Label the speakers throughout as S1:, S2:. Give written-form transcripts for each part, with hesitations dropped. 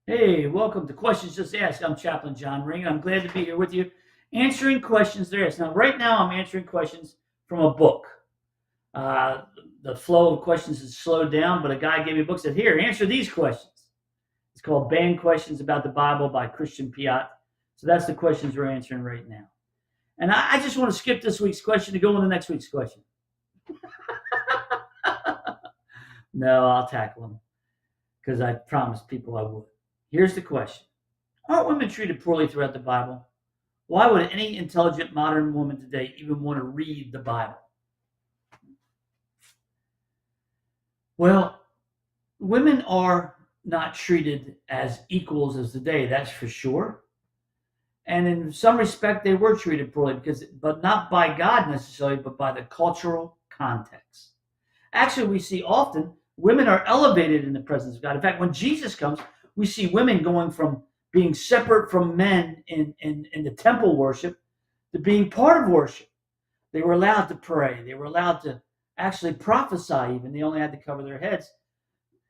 S1: Hey, welcome to Questions Just Asked. I'm Chaplain John Ring. I'm glad to be here with you, answering questions there is. Now, right now, I'm answering questions from a book. Uh, the flow of questions has slowed down, but a guy gave me a book and said, "Here, answer these questions." It's called Banned Questions About the Bible by Christian Piat. So that's the questions we're answering right now. And I just want to skip this week's question to go on to next week's question. No, I'll tackle them because I promised people I would. Here's the question. Aren't women treated poorly throughout the Bible? Why would any intelligent modern woman today even want to read the Bible? Well, women are not treated as equals as today, that's for sure. And in some respect, they were treated poorly but not by God necessarily, but by the cultural context. Actually, we see often women are elevated in the presence of God. In fact, when Jesus comes, we see women going from being separate from men in the temple worship to being part of worship. They were allowed to pray. They were allowed to actually prophesy, even. They only had to cover their heads.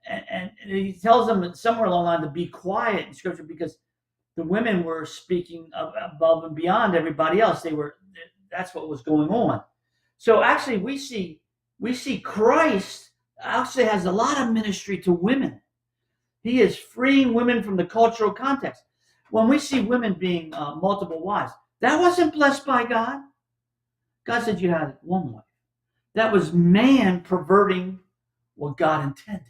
S1: And he tells them somewhere along the line to be quiet in Scripture because the women were speaking above and beyond everybody else. That's what was going on. So actually, we see Christ actually has a lot of ministry to women. He is freeing women from the cultural context. When we see women being multiple wives, that wasn't blessed by God. God said you had one wife. That was man perverting what God intended.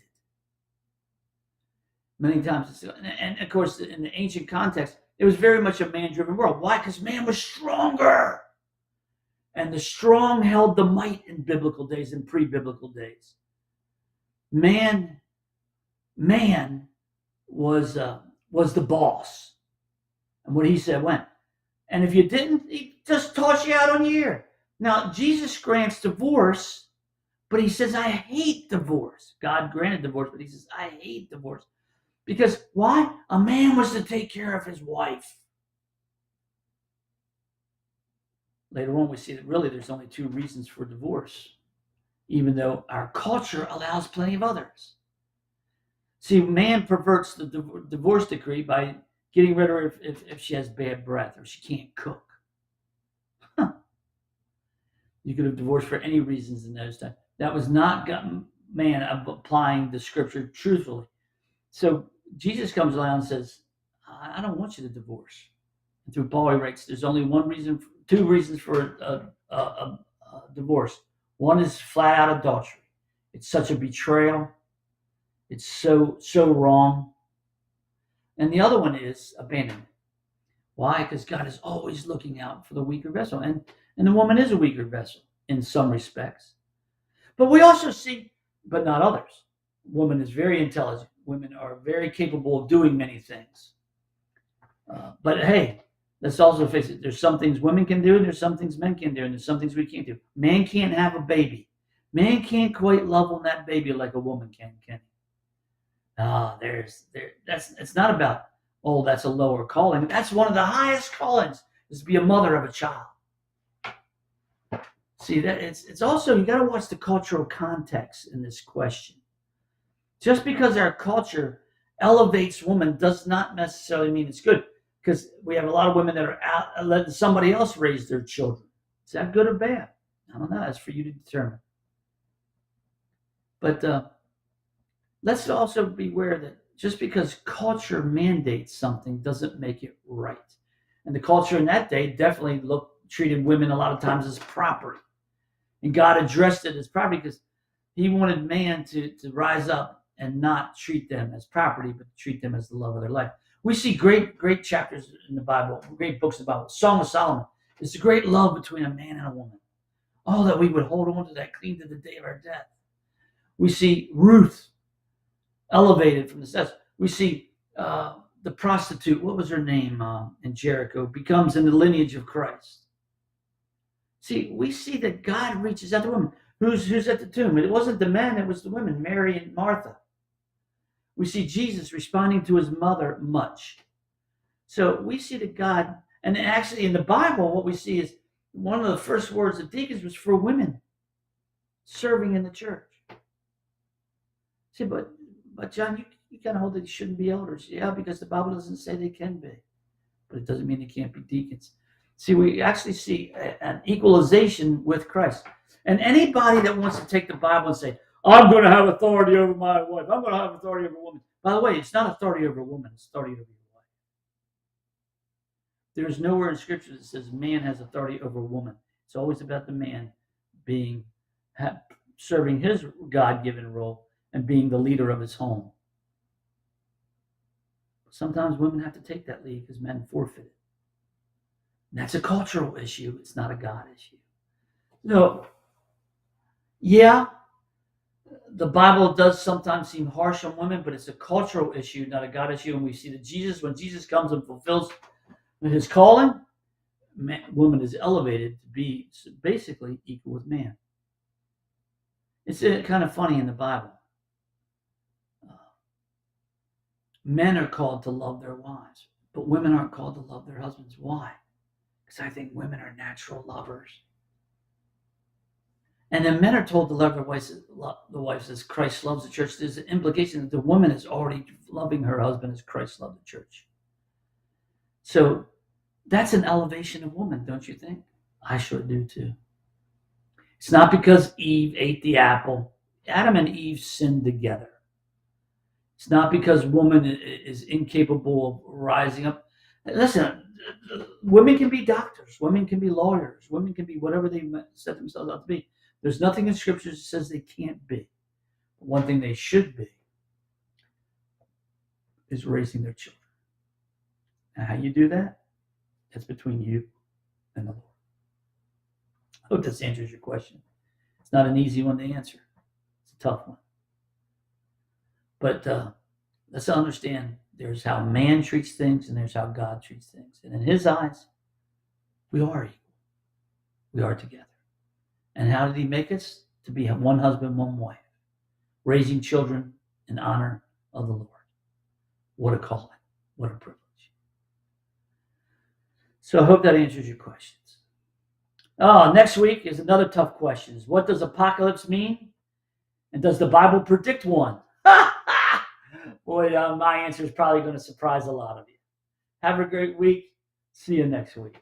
S1: Many times, and of course, in the ancient context, it was very much a man-driven world. Why? Because man was stronger, and the strong held the might in biblical days and pre-biblical days. Man was the boss, and what he said went. And if you didn't, he just toss you out on your ear. Now, Jesus grants divorce, but he says, I hate divorce. God granted divorce, but he says, I hate divorce. Because why? A man was to take care of his wife. Later on, we see that really there's only two reasons for divorce, even though our culture allows plenty of others. See, man perverts the divorce decree by getting rid of her if she has bad breath or she can't cook. Huh. You could have divorced for any reasons in those times. That was not man applying the scripture truthfully. So Jesus comes along and says, I don't want you to divorce. And through Paul, he writes, there's only two reasons for a divorce. One is flat out adultery. It's such a betrayal. It's so wrong. And the other one is abandonment. Why? Because God is always looking out for the weaker vessel. And the woman is a weaker vessel in some respects. But we also see, but not others. Woman is very intelligent. Women are very capable of doing many things. But hey, let's also face it. There's some things women can do, and there's some things men can do, and there's some things we can't do. Man can't have a baby. Man can't quite love on that baby like a woman can he? It's not about, oh, that's a lower calling. That's one of the highest callings, is to be a mother of a child. See, that it's also, you got to watch the cultural context in this question. Just because our culture elevates women does not necessarily mean it's good, because we have a lot of women that are out letting somebody else raise their children. Is that good or bad? I don't know. That's for you to determine. But let's also be aware that just because culture mandates something doesn't make it right. And the culture in that day definitely treated women a lot of times as property. And God addressed it as property because he wanted man to rise up and not treat them as property, but treat them as the love of their life. We see great chapters in the Bible, great books in the Bible. Song of Solomon is the great love between a man and a woman. Oh, that we would hold on to that clean to the day of our death. We see Ruth elevated from the steps. We see the prostitute, what was her name in Jericho, becomes in the lineage of Christ. See, we see that God reaches out to women. Who's at the tomb? It wasn't the men, it was the women, Mary and Martha. We see Jesus responding to his mother much. So we see that God, and actually in the Bible, what we see is one of the first words of deacons was for women serving in the church. See, but John, you kind of hold that they shouldn't be elders. Yeah, because the Bible doesn't say they can be, but it doesn't mean they can't be deacons. See, we actually see an equalization with Christ. And anybody that wants to take the Bible and say, I'm going to have authority over my wife, I'm going to have authority over a woman. By the way, it's not authority over a woman, it's authority over your wife. There's nowhere in Scripture that says man has authority over a woman. It's always about the man serving his God-given role and being the leader of his home. Sometimes women have to take that lead because men forfeit it. And that's a cultural issue. It's not a God issue. No. Yeah, the Bible does sometimes seem harsh on women, but it's a cultural issue, not a God issue. And we see that when Jesus comes and fulfills his calling, woman is elevated to be basically equal with man. It's kind of funny in the Bible. Men are called to love their wives, but women aren't called to love their husbands. Why? Because I think women are natural lovers. And then men are told to love their wives as Christ loves the church. There's an implication that the woman is already loving her husband as Christ loved the church. So that's an elevation of woman, don't you think? I sure do too. It's not because Eve ate the apple. Adam and Eve sinned together. It's not because woman is incapable of rising up. Listen, women can be doctors. Women can be lawyers. Women can be whatever they set themselves out to be. There's nothing in Scripture that says they can't be. But one thing they should be is raising their children. And how you do that? That's between you and the Lord. I hope this answers your question. It's not an easy one to answer. It's a tough one. But let's understand there's how man treats things and there's how God treats things. And in his eyes, we are equal. We are together. And how did he make us? To be one husband, one wife, raising children in honor of the Lord. What a calling. What a privilege. So I hope that answers your questions. Next week is another tough question. What does apocalypse mean? And does the Bible predict one? Boy, my answer is probably going to surprise a lot of you. Have a great week. See you next week.